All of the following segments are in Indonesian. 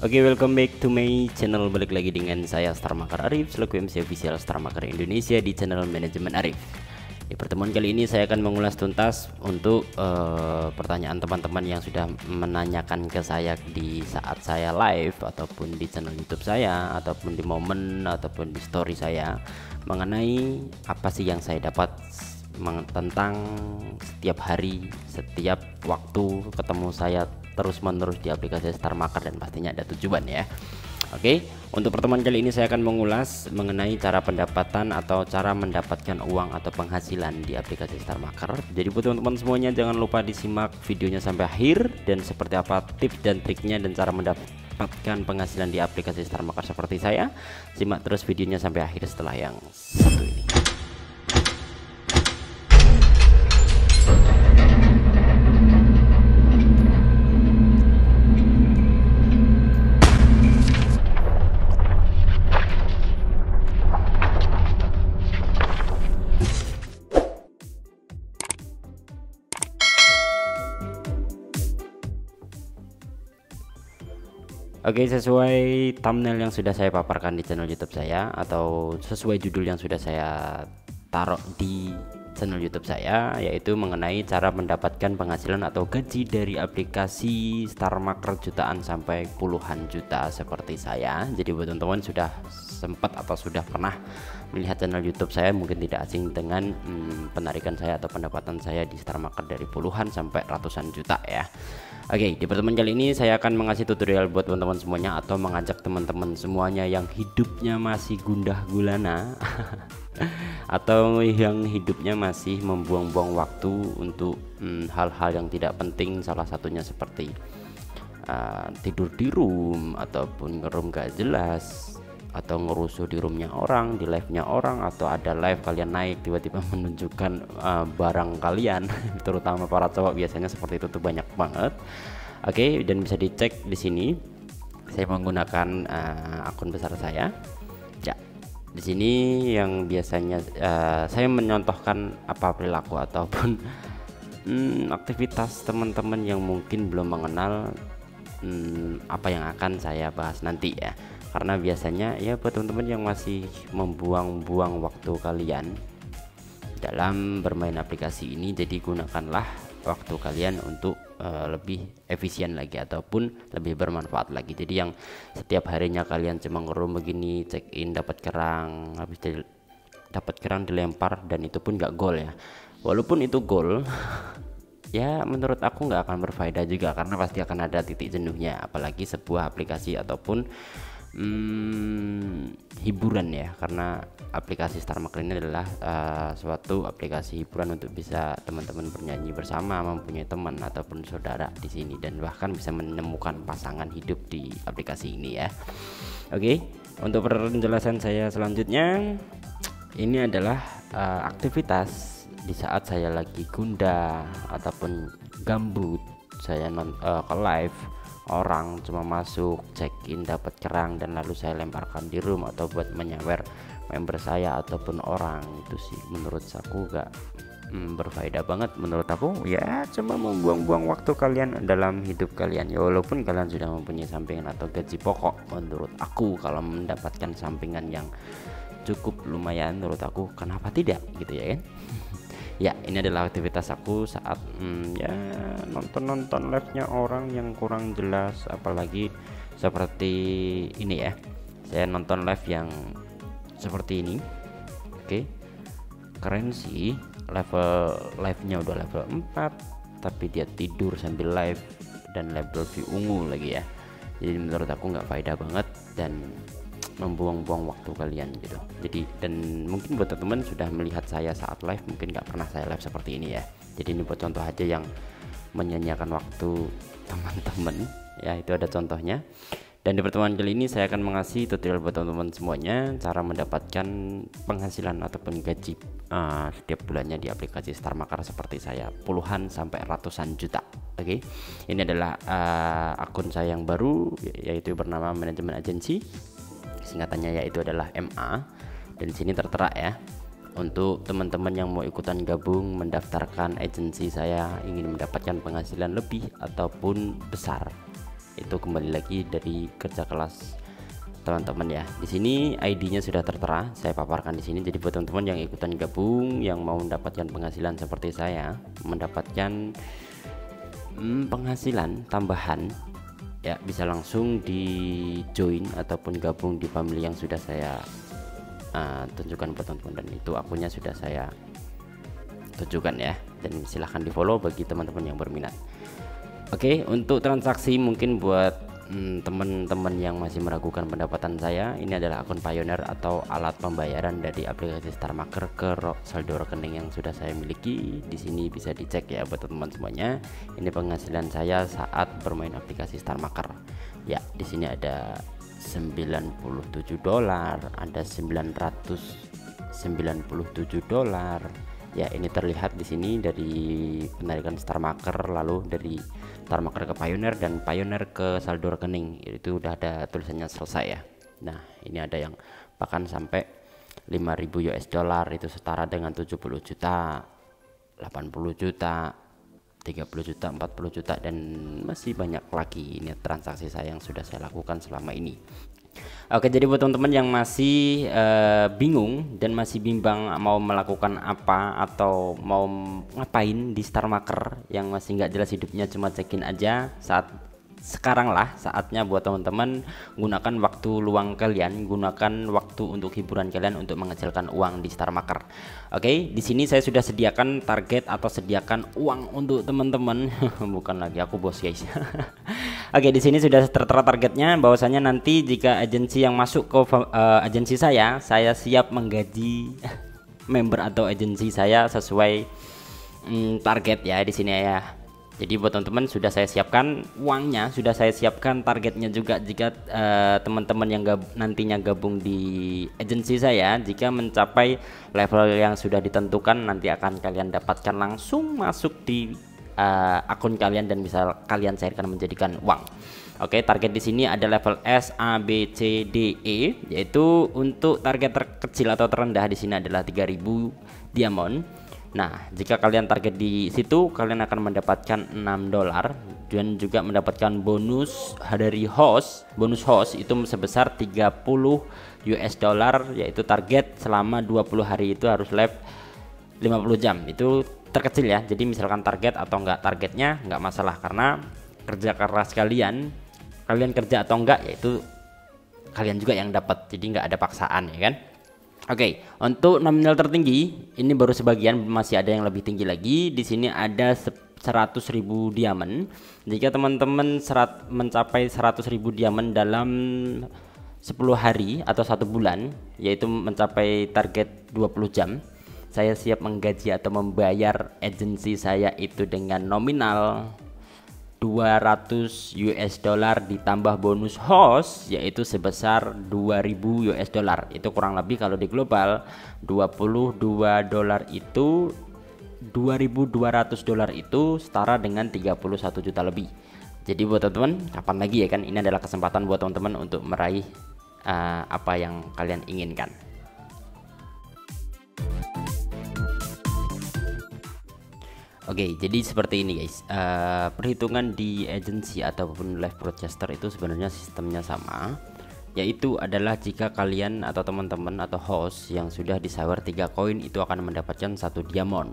Oke, welcome back to my channel. Balik lagi dengan saya Starmaker Arif selaku MC official Starmaker Indonesia di channel Manajemen Arif. Di pertemuan kali ini saya akan mengulas tuntas untuk pertanyaan teman-teman yang sudah menanyakan ke saya di saat saya live ataupun di channel YouTube saya ataupun di momen ataupun di story saya mengenai apa sih yang saya dapat tentang setiap hari, setiap waktu ketemu saya terus menerus di aplikasi Starmaker, dan pastinya ada tujuan ya. Oke, untuk pertemuan kali ini saya akan mengulas mengenai cara pendapatan atau cara mendapatkan uang atau penghasilan di aplikasi Starmaker. Jadi buat teman-teman semuanya jangan lupa disimak videonya sampai akhir, dan seperti apa tips dan triknya dan cara mendapatkan penghasilan di aplikasi Starmaker seperti saya. Simak terus videonya sampai akhir setelah yang satu ini. Oke, sesuai thumbnail yang sudah saya paparkan di channel YouTube saya atau sesuai judul yang sudah saya taruh di channel YouTube saya, yaitu mengenai cara mendapatkan penghasilan atau gaji dari aplikasi Starmaker jutaan sampai puluhan juta seperti saya. Jadi buat teman-teman sudah sempat atau sudah pernah melihat channel YouTube saya, mungkin tidak asing dengan penarikan saya atau pendapatan saya di Starmaker dari puluhan sampai ratusan juta ya. Oke, di pertemuan kali ini saya akan mengasih tutorial buat teman-teman semuanya atau mengajak teman-teman semuanya yang hidupnya masih gundah gulana atau yang hidupnya masih membuang-buang waktu untuk hal-hal yang tidak penting, salah satunya seperti tidur di room ataupun ngeroom gak jelas atau ngerusuh di roomnya orang, di live-nya orang, atau ada live kalian naik tiba-tiba menunjukkan barang kalian terutama para cowok biasanya seperti itu tuh banyak banget. Oke, dan bisa dicek di sini saya menggunakan akun besar saya ya. Di sini yang biasanya saya menyontohkan apa perilaku ataupun aktivitas teman-teman yang mungkin belum mengenal apa yang akan saya bahas nanti ya. Karena biasanya ya buat teman-teman yang masih membuang-buang waktu kalian dalam bermain aplikasi ini, jadi gunakanlah waktu kalian untuk lebih efisien lagi ataupun lebih bermanfaat lagi. Jadi yang setiap harinya kalian cuma ngeroom begini, check in dapat kerang, habis dapat kerang dilempar dan itu pun nggak gol ya. Walaupun itu gol ya menurut aku nggak akan berfaedah juga, karena pasti akan ada titik jenuhnya, apalagi sebuah aplikasi ataupun hiburan ya, karena aplikasi Starmaker ini adalah suatu aplikasi hiburan untuk bisa teman-teman bernyanyi bersama, mempunyai teman ataupun saudara di sini, dan bahkan bisa menemukan pasangan hidup di aplikasi ini ya. Oke, untuk penjelasan saya selanjutnya, ini adalah aktivitas di saat saya lagi gundah ataupun gambut. Saya ke live orang cuma masuk check in dapat kerang dan lalu saya lemparkan di room atau buat menyawer member saya ataupun orang. Itu sih menurut aku gak berfaedah banget. Menurut aku ya cuma membuang-buang waktu kalian dalam hidup kalian ya, walaupun kalian sudah mempunyai sampingan atau gaji pokok. Menurut aku kalau mendapatkan sampingan yang cukup lumayan, menurut aku kenapa tidak gitu ya kan. Ya, ini adalah aktivitas aku saat ya nonton live-nya orang yang kurang jelas, apalagi seperti ini ya. Saya nonton live yang seperti ini. Oke. Keren sih, level live-nya udah level 4 tapi dia tidur sambil live dan level view ungu lagi ya. Jadi menurut aku nggak faedah banget dan membuang-buang waktu kalian gitu. Jadi dan mungkin buat teman-teman sudah melihat saya saat live, mungkin nggak pernah saya live seperti ini ya. Jadi ini buat contoh aja yang menyanyiakan waktu teman-teman ya, itu ada contohnya. Dan di pertemuan kali ini saya akan mengasih tutorial buat teman-teman semuanya cara mendapatkan penghasilan ataupun gaji setiap bulannya di aplikasi Starmaker seperti saya, puluhan sampai ratusan juta. Oke, ini adalah akun saya yang baru, yaitu bernama Manajemen Agency, singkatannya yaitu adalah MA, dan sini tertera ya untuk teman-teman yang mau ikutan gabung mendaftarkan agensi saya, ingin mendapatkan penghasilan lebih ataupun besar Itu kembali lagi dari kerja kelas teman-teman ya. Di sini ID-nya sudah tertera, saya paparkan di sini. Jadi buat teman-teman yang ikutan gabung, yang mau mendapatkan penghasilan seperti saya, mendapatkan penghasilan tambahan ya, bisa langsung di join ataupun gabung di family yang sudah saya tunjukkan buat teman-teman, dan itu akunnya sudah saya tunjukkan ya, dan silahkan di follow bagi teman-teman yang berminat. Oke, untuk transaksi mungkin buat teman-teman yang masih meragukan pendapatan saya, ini adalah akun Pioneer atau alat pembayaran dari aplikasi Starmaker ke saldo rekening yang sudah saya miliki. Di sini bisa dicek ya buat teman-teman semuanya. Ini penghasilan saya saat bermain aplikasi Starmaker. Ya, di sini ada $97, ada $997. Ya, ini terlihat di sini dari penarikan Starmaker, lalu dari Starmaker ke Pioneer dan Pioneer ke saldo rekening. Itu udah ada tulisannya selesai ya. Nah, ini ada yang bahkan sampai $5.000, itu setara dengan 70 juta, 80 juta, 30 juta, 40 juta, dan masih banyak lagi. Ini transaksi saya yang sudah saya lakukan selama ini. Oke, jadi buat teman-teman yang masih bingung dan masih bimbang mau melakukan apa atau mau ngapain di Starmaker, yang masih nggak jelas hidupnya, cuma check-in aja, sekarang lah saatnya buat teman-teman gunakan waktu luang kalian, gunakan waktu untuk hiburan kalian untuk menghasilkan uang di Starmaker. Oke, di sini saya sudah sediakan target atau sediakan uang untuk teman-teman. Bukan lagi aku bos guys. Oke, di sini sudah tertera targetnya, bahwasanya nanti jika agensi yang masuk ke agensi saya siap menggaji member atau agensi saya sesuai target ya di sini ya. Jadi buat teman-teman sudah saya siapkan uangnya, sudah saya siapkan targetnya juga. Jika teman-teman yang nantinya gabung di agensi saya, jika mencapai level yang sudah ditentukan, nanti akan kalian dapatkan langsung masuk di akun kalian dan bisa kalian cairkan menjadikan uang. Oke, target di sini ada level S, A, B, C, D, E, yaitu untuk target terkecil atau terendah di sini adalah 3000 diamond. Nah, jika kalian target di situ, kalian akan mendapatkan $6 dan juga mendapatkan bonus dari host. Bonus host itu sebesar $30, yaitu target selama 20 hari itu harus live 50 jam. Itu terkecil ya. Jadi misalkan target atau enggak targetnya enggak masalah, karena kerja keras kalian kerja atau enggak, yaitu kalian juga yang dapat. Jadi enggak ada paksaan ya kan. Oke, untuk nominal tertinggi ini baru sebagian, masih ada yang lebih tinggi lagi. Di sini ada 100.000 diamond. Jika teman-teman mencapai 100.000 diamond dalam 10 hari atau 1 bulan, yaitu mencapai target 20 jam, saya siap menggaji atau membayar agensi saya itu dengan nominal $200 ditambah bonus host, yaitu sebesar $2.000. Itu kurang lebih kalau di global $22 itu $2.200 itu setara dengan 31 juta lebih. Jadi buat teman-teman, kapan lagi ya kan, ini adalah kesempatan buat teman-teman untuk meraih apa yang kalian inginkan. Oke, jadi seperti ini guys. Perhitungan di agensi ataupun live broadcaster itu sebenarnya sistemnya sama, yaitu adalah jika kalian atau teman-teman atau host yang sudah disewer 3 koin itu akan mendapatkan 1 diamond.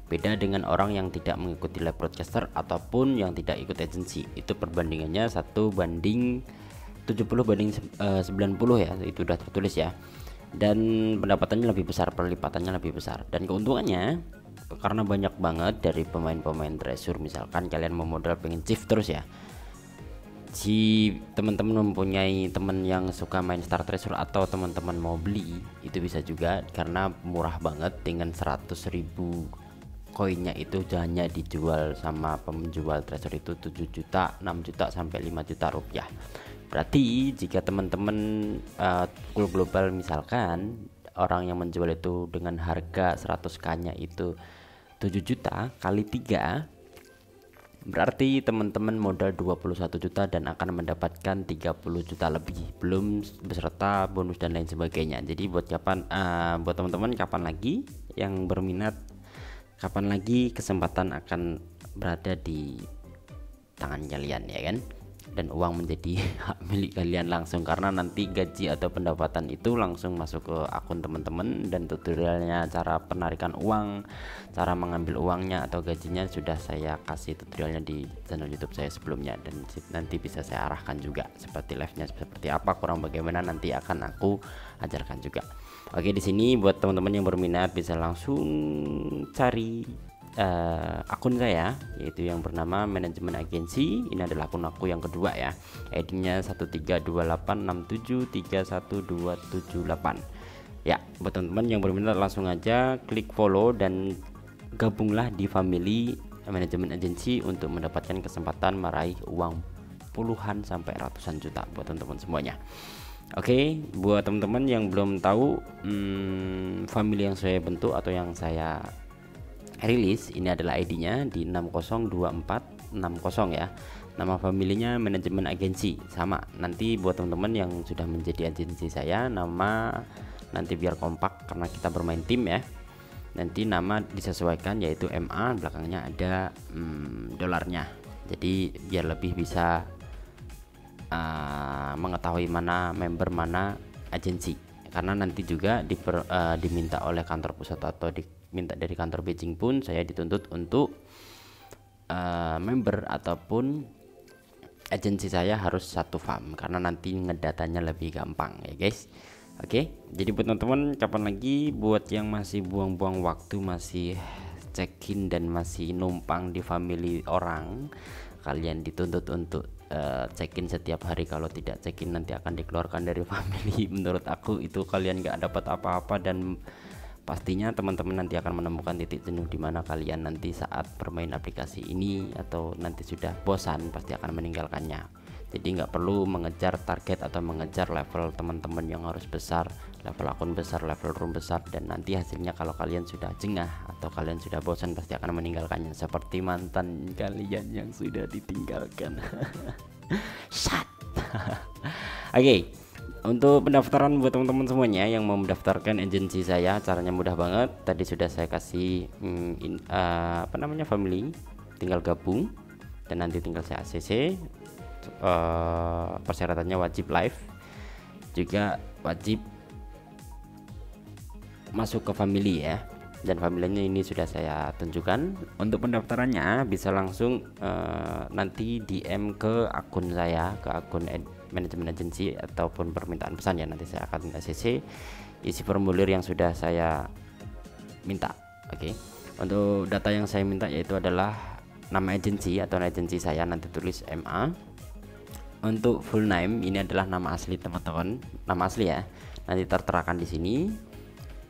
Beda dengan orang yang tidak mengikuti live broadcaster ataupun yang tidak ikut agensi, itu perbandingannya 1:70/90 ya, itu udah tertulis ya. Dan pendapatannya lebih besar, perlipatannya lebih besar, dan keuntungannya karena banyak banget dari pemain-pemain treasure. Misalkan kalian mau modal pengen shift terus ya, si teman-teman mempunyai teman yang suka main Star Treasure atau teman-teman mau beli, itu bisa juga karena murah banget. Dengan 100.000 koinnya itu hanya dijual sama penjual treasure itu 7 juta, 6 juta sampai 5 juta rupiah. Berarti jika teman-teman global misalkan orang yang menjual itu dengan harga 100k nya itu 7 juta kali 3, berarti teman-teman modal 21 juta dan akan mendapatkan 30 juta lebih, belum beserta bonus dan lain sebagainya. Jadi buat teman-teman kapan lagi yang berminat, kapan lagi kesempatan akan berada di tangan kalian ya kan. dan uang menjadi hak milik kalian langsung, karena nanti gaji atau pendapatan itu langsung masuk ke akun teman-teman, dan tutorialnya cara penarikan uang, cara mengambil uangnya atau gajinya sudah saya kasih tutorialnya di channel YouTube saya sebelumnya, dan nanti bisa saya arahkan juga seperti live-nya seperti apa, kurang bagaimana nanti akan aku ajarkan juga. Oke, di sini buat teman-teman yang berminat bisa langsung cari akun saya, yaitu yang bernama manajemen agensi. Ini adalah akun aku yang kedua ya, ID-nya 1328673128. Ya, buat teman-teman yang berminat langsung aja klik follow dan gabunglah di family manajemen agensi untuk mendapatkan kesempatan meraih uang puluhan sampai ratusan juta buat teman-teman semuanya. Oke, buat teman-teman yang belum tahu family yang saya bentuk atau yang saya rilis, ini adalah ID-nya di 602460 ya. Nama familinya manajemen agensi sama. Nanti buat teman-teman yang sudah menjadi agensi saya, nama nanti biar kompak karena kita bermain tim ya. Nanti nama disesuaikan, yaitu MA, belakangnya ada dolarnya. Jadi biar lebih bisa mengetahui mana member mana agensi. Karena nanti juga diminta oleh kantor pusat atau diminta dari kantor Beijing pun saya dituntut untuk member ataupun agensi saya harus satu farm, karena nanti ngedatanya lebih gampang ya guys. Oke, jadi buat teman-teman, kapan lagi buat yang masih buang-buang waktu, masih check-in dan masih numpang di family orang, kalian dituntut untuk check-in setiap hari. Kalau tidak check-in nanti akan dikeluarkan dari family. Menurut aku itu kalian gak dapat apa-apa, dan pastinya teman-teman nanti akan menemukan titik jenuh di mana kalian nanti saat bermain aplikasi ini, atau nanti sudah bosan pasti akan meninggalkannya. Jadi nggak perlu mengejar target atau mengejar level teman-teman yang harus besar, level akun besar, level room besar, dan nanti hasilnya kalau kalian sudah jengah atau kalian sudah bosan pasti akan meninggalkannya, seperti mantan kalian yang sudah ditinggalkan. Shut. Oke, untuk pendaftaran buat teman-teman semuanya yang mau mendaftarkan agensi saya, caranya mudah banget. Tadi sudah saya kasih family, tinggal gabung dan nanti tinggal saya ACC. Persyaratannya wajib live, juga wajib masuk ke family ya, dan familinya ini sudah saya tunjukkan. Untuk pendaftarannya bisa langsung nanti DM ke akun saya, ke akun manajemen agensi, ataupun permintaan pesan ya, nanti saya akan ACC isi formulir yang sudah saya minta. Oke, untuk data yang saya minta yaitu adalah nama agensi atau agensi saya, nanti tulis MA. Untuk full name ini adalah nama asli teman-teman, nama asli ya, nanti terterakan di sini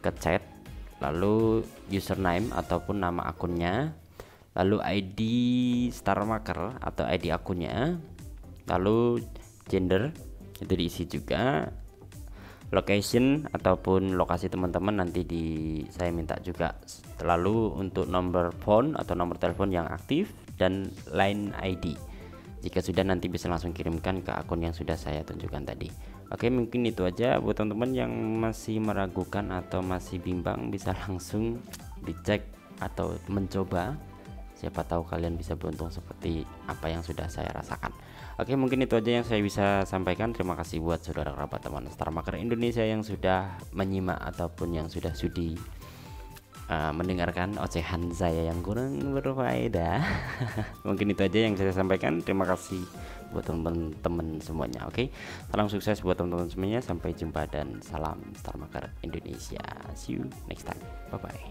ke chat, lalu username ataupun nama akunnya, lalu ID star marker atau ID akunnya, lalu gender itu diisi juga, location ataupun lokasi teman-teman nanti saya minta juga, lalu untuk nomor phone atau nomor telepon yang aktif, dan line ID. Jika sudah nanti bisa langsung kirimkan ke akun yang sudah saya tunjukkan tadi. Oke, mungkin itu aja. Buat teman-teman yang masih meragukan atau masih bimbang, bisa langsung dicek atau mencoba. Siapa tahu kalian bisa beruntung seperti apa yang sudah saya rasakan. Oke, mungkin itu aja yang saya bisa sampaikan. Terima kasih buat saudara kerabat teman Star Marker Indonesia yang sudah menyimak ataupun yang sudah sudi mendengarkan ocehan saya yang kurang berfaedah. Mungkin itu aja yang saya sampaikan. Terima kasih buat teman-teman semuanya. Oke, salam sukses buat teman-teman semuanya. Sampai jumpa dan salam Star Marker Indonesia. See you next time. Bye bye.